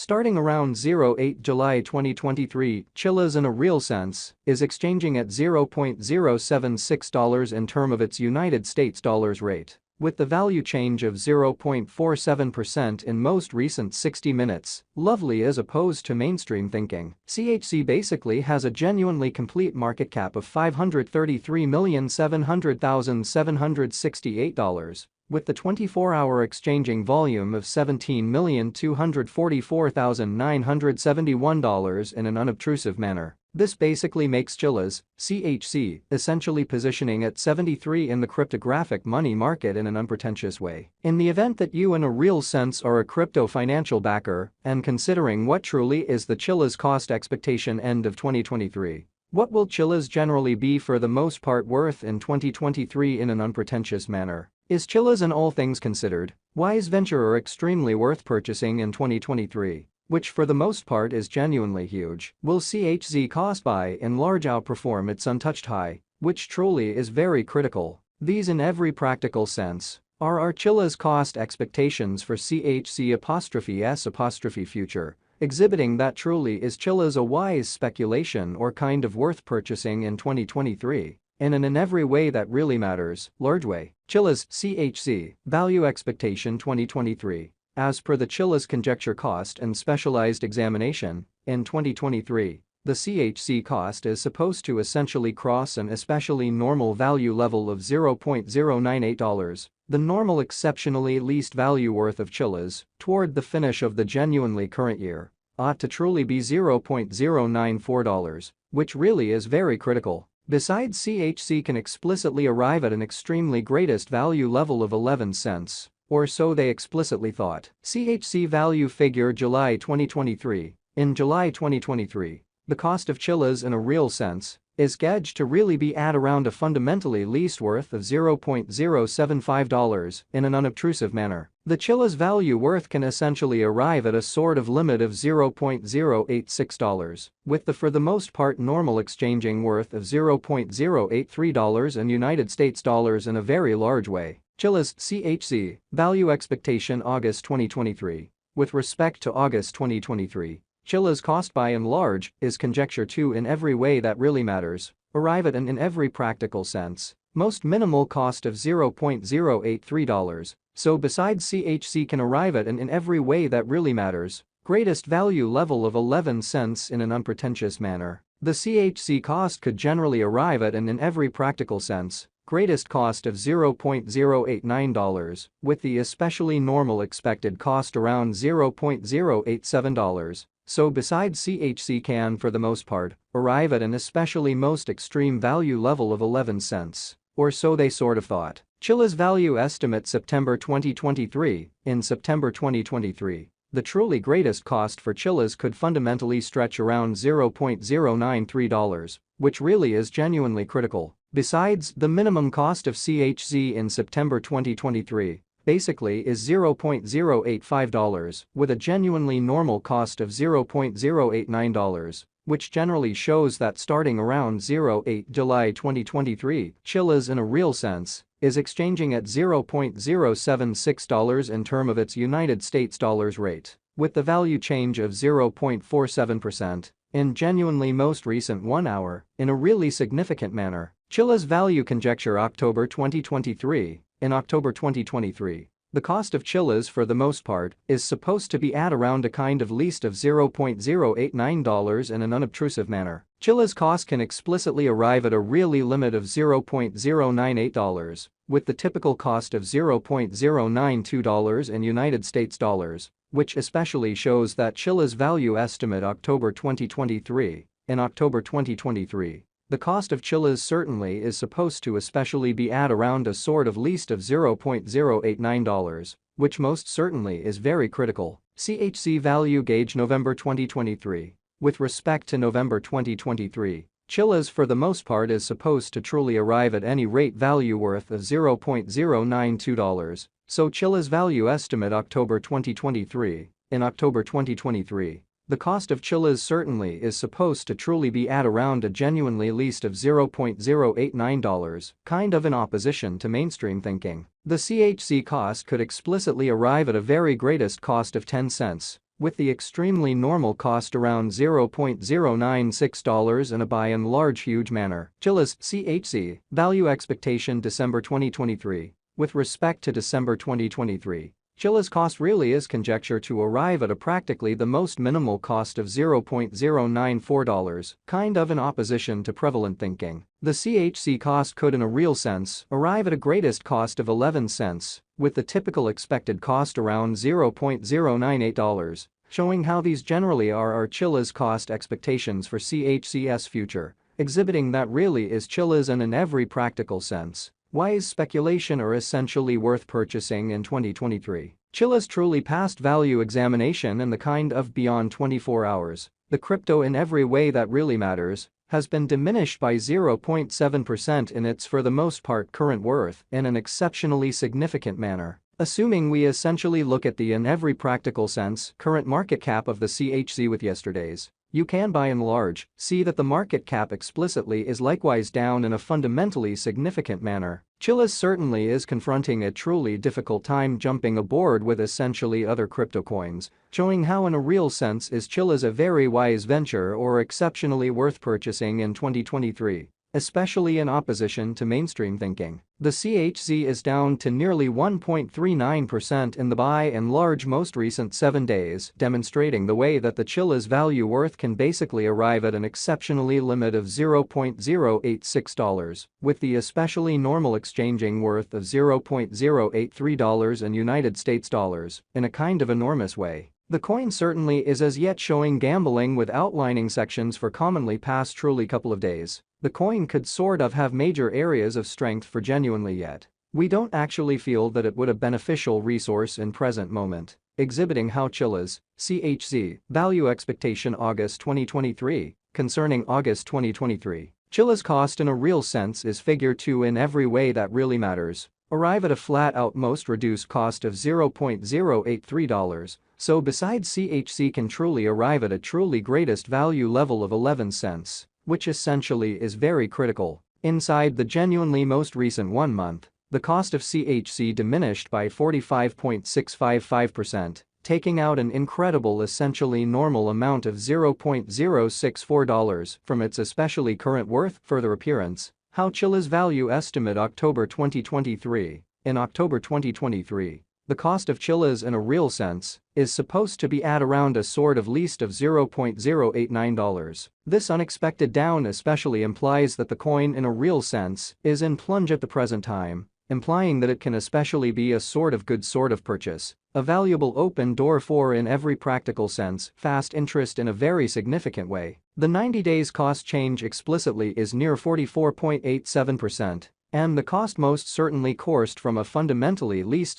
Starting around 08 July 2023, Chiliz in a real sense is exchanging at $0.076 in term of its United States dollars rate, with the value change of 0.47% in most recent 60 minutes, lovely as opposed to mainstream thinking. CHZ basically has a genuinely complete market cap of $533,700,768, with the 24-hour exchanging volume of $17,244,971 in an unobtrusive manner. This basically makes Chiliz, CHZ, essentially positioning at 73 in the cryptographic money market in an unpretentious way. In the event that you in a real sense are a crypto financial backer and considering what truly is the Chiliz cost expectation end of 2023, what will Chiliz generally be for the most part worth in 2023 in an unpretentious manner? Is Chiliz in all things considered, wise venture or extremely worth purchasing in 2023? Which for the most part is genuinely huge. Will CHZ cost by and large outperform its untouched high, which truly is very critical? These in every practical sense are our Chiliz cost expectations for CHZ''S' future, exhibiting that truly is Chiliz a wise speculation or kind of worth purchasing in 2023. And in every way that really matters, large way. Chiliz, CHZ, value expectation 2023. As per the Chiliz conjecture cost and specialized examination, in 2023, the CHZ cost is supposed to essentially cross an especially normal value level of $0.098, the normal exceptionally least value worth of Chiliz, toward the finish of the genuinely current year, ought to truly be $0.094, which really is very critical. Besides, CHZ can explicitly arrive at an extremely greatest value level of 11 cents. Or so they explicitly thought. CHZ value figure July 2023. In July 2023, the cost of Chiliz in a real sense is gauged to really be at around a fundamentally least worth of $0.075 in an unobtrusive manner. The Chiliz value worth can essentially arrive at a sort of limit of $0.086, with the for the most part normal exchanging worth of $0.083 in United States dollars in a very large way. Chiliz, CHZ, value expectation August 2023. With respect to August 2023, Chiliz cost by and large is conjecture to in every way that really matters, arrive at an in every practical sense, most minimal cost of $0.083, so besides CHZ can arrive at an in every way that really matters, greatest value level of 11 cents in an unpretentious manner. The CHZ cost could generally arrive at an in every practical sense, greatest cost of $0.089, with the especially normal expected cost around $0.087. So besides CHZ can for the most part arrive at an especially most extreme value level of 11 cents. Or so they sort of thought. Chiliz value estimate September 2023. In September 2023, the truly greatest cost for Chiliz could fundamentally stretch around $0.093, which really is genuinely critical. Besides, the minimum cost of CHZ in September 2023 basically is $0.085, with a genuinely normal cost of $0.089, which generally shows that starting around 08 July 2023, Chiliz in a real sense is exchanging at $0.076 in term of its United States dollars rate, with the value change of 0.47% in genuinely most recent 1 hour in a really significant manner. Chiliz value conjecture October 2023. In October 2023, the cost of Chiliz for the most part is supposed to be at around a kind of least of $0.089 in an unobtrusive manner. Chiliz cost can explicitly arrive at a really limit of $0.098, with the typical cost of $0.092 in United States dollars, which especially shows that Chiliz value estimate October 2023. In October 2023, the cost of Chiliz certainly is supposed to especially be at around a sort of least of $0.089, which most certainly is very critical. CHZ value gauge November 2023. With respect to November 2023, Chiliz for the most part is supposed to truly arrive at any rate value worth of $0.092, so Chiliz value estimate October 2023. In October 2023, the cost of Chiliz certainly is supposed to truly be at around a genuinely least of $0.089, kind of in opposition to mainstream thinking. The CHZ cost could explicitly arrive at a very greatest cost of 10 cents, with the extremely normal cost around $0.096 in a by and large huge manner. Chiliz CHZ value expectation December 2023. With respect to December 2023, Chiliz cost really is conjecture to arrive at a practically the most minimal cost of $0.094, kind of in opposition to prevalent thinking. The CHC cost could in a real sense arrive at a greatest cost of 11 cents, with the typical expected cost around $0.098, showing how these generally are our Chiliz cost expectations for CHC's future, exhibiting that really is Chiliz and in every practical sense. Wise speculation are essentially worth purchasing in 2023. Chiliz truly passed value examination in the kind of beyond 24 hours. The crypto in every way that really matters has been diminished by 0.7% in its for the most part current worth in an exceptionally significant manner. Assuming we essentially look at the in every practical sense current market cap of the CHC with yesterday's, you can by and large see that the market cap explicitly is likewise down in a fundamentally significant manner. Chiliz certainly is confronting a truly difficult time jumping aboard with essentially other crypto coins, showing how in a real sense is Chiliz a very wise venture or exceptionally worth purchasing in 2023. Especially in opposition to mainstream thinking. The CHZ is down to nearly 1.39% in the by and large most recent 7 days, demonstrating the way that the Chiliz value worth can basically arrive at an exceptionally limit of $0.086, with the especially normal exchanging worth of $0.083 in United States dollars, in a kind of enormous way. The coin certainly is as yet showing gambling with outlining sections for commonly past truly couple of days. The coin could sort of have major areas of strength for genuinely yet. We don't actually feel that it would a beneficial resource in present moment, exhibiting how Chiliz, CHZ, value expectation August 2023, concerning August 2023. Chiliz cost in a real sense is figure 2 in every way that really matters. Arrive at a flat-out most reduced cost of $0.083, so besides CHC can truly arrive at a truly greatest value level of 11 cents, which essentially is very critical. Inside the genuinely most recent 1 month, the cost of CHC diminished by 45.655%, taking out an incredible essentially normal amount of $0.064 from its especially current worth. Further appearance. How Chiliz value estimate October 2023. In October 2023, the cost of Chiliz in a real sense is supposed to be at around a sort of least of $0.089. This unexpected down especially implies that the coin in a real sense is in plunge at the present time, implying that it can especially be a sort of good sort of purchase, a valuable open door for in every practical sense fast interest in a very significant way. The 90 days cost change explicitly is near 44.87%, and the cost most certainly coursed from a fundamentally least